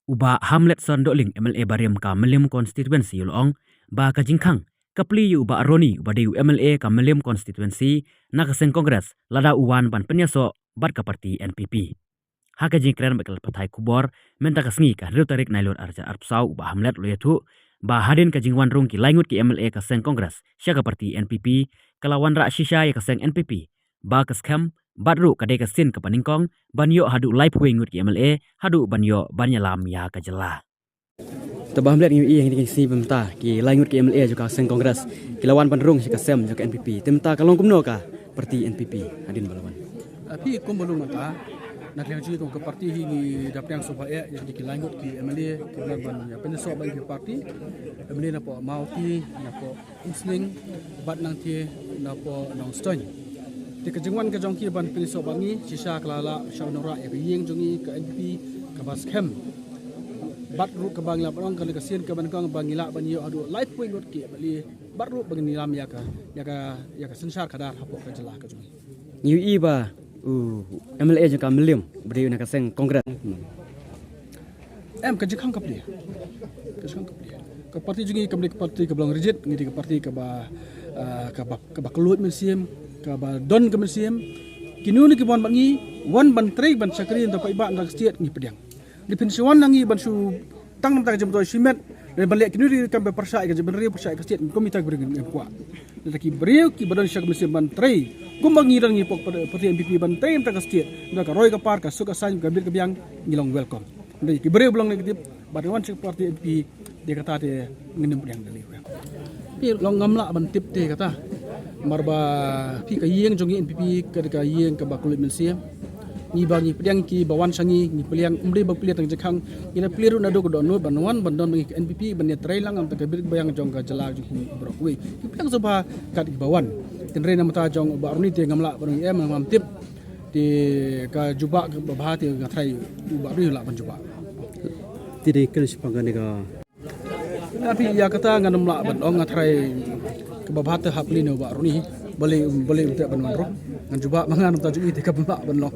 Uba Hamlet Sondoling MLA Bariam ka Meliam constituency ulong ba ka jingkhang kapli yu uba Roni uba de MLA ka Meliam constituency na ka seng kongres lada uwan ban penyaso bat ka parti NPP. Haka jingkran bakal patai kubor menta ka sngi ka riu tarik nailur arja arpsau uba Hamlet lo yatu ba hadin ka jingwan rung ki laingut ki MLA ka seng kongres sya ka parti NPP kalawan ra shisha ya ka seng NPP ba ka skam badru kadai ka sin ka paningkong banyo hadu live wengut ki MLA hadu banyo banyalam ya ka jela. Tabah melihat yang ini si pemta ki langut ki MLA juga seng kongres kilawan pandrung si kasem juga NPP temta kalong kumno ka parti NPP hadin balawan. Api kumbulung mata nak lihat juga ke parti ini dapat yang supaya yang dikilangut ki MLA kita ban ya penyesok bagi parti MLA napo mauti napo insling bat nanti napo nong stone di kejengwan ke jongki ban penyesok bangi sisa kelala syawnora ya yeng jongi ke NPP ke baskem bat ru ke bangla orang kali kesian ke bangkang bangila banyo adu live point got ki bali bat ru bagi nilam ya ka sensar kadar hapo ke jelah ke jongi New iba MLA juga Meliam beri nak seng kongres em ke jekang ke dia ke parti jongi ke parti ke belang rigid ngiti ke parti ke ba kelut museum ke ba don ke museum kinu ni ke bon bangi wan ban trek ban sakri untuk iba nak setiat ngi pedang di pensiun nangi ban su tang nam tak jam to simet dan balik kinu di kan persa ke bener persa ke setiat komite bergen em kuat lagi beriu ki badan syak museum ban trek kumbangi dan ngi pok parti MPP ban trek tak setiat dak roy ke par ka suka san gabir ke biang ngilong welcome ndi ki beriu belang negatif badan syak parti MPP dia kata dia nginum pedang dali pi long ngamla ban tip te kata marba pi ka yeng jongi NPP ka yeng ka bakulit museum ni bangi pedang ki bawan sangi ni peliang umri ba peliang jekang ina pliru na do no banwan bandon ngi NPP ban trai lang am takabir bayang jong ka jala jong brokwe ki peliang soba kat bawan tenre na mata jong ba aruni te ngamla ban em ngam tip di ka juba ka bahati ka trai ba ri la ban juba tidak kena sepangan ka tapi ya kata nganam la ban ong ngatrai ke babate hapli no ba aruni boleh untuk ban manro ngan juba mangan ta jugi te ka ban ban lo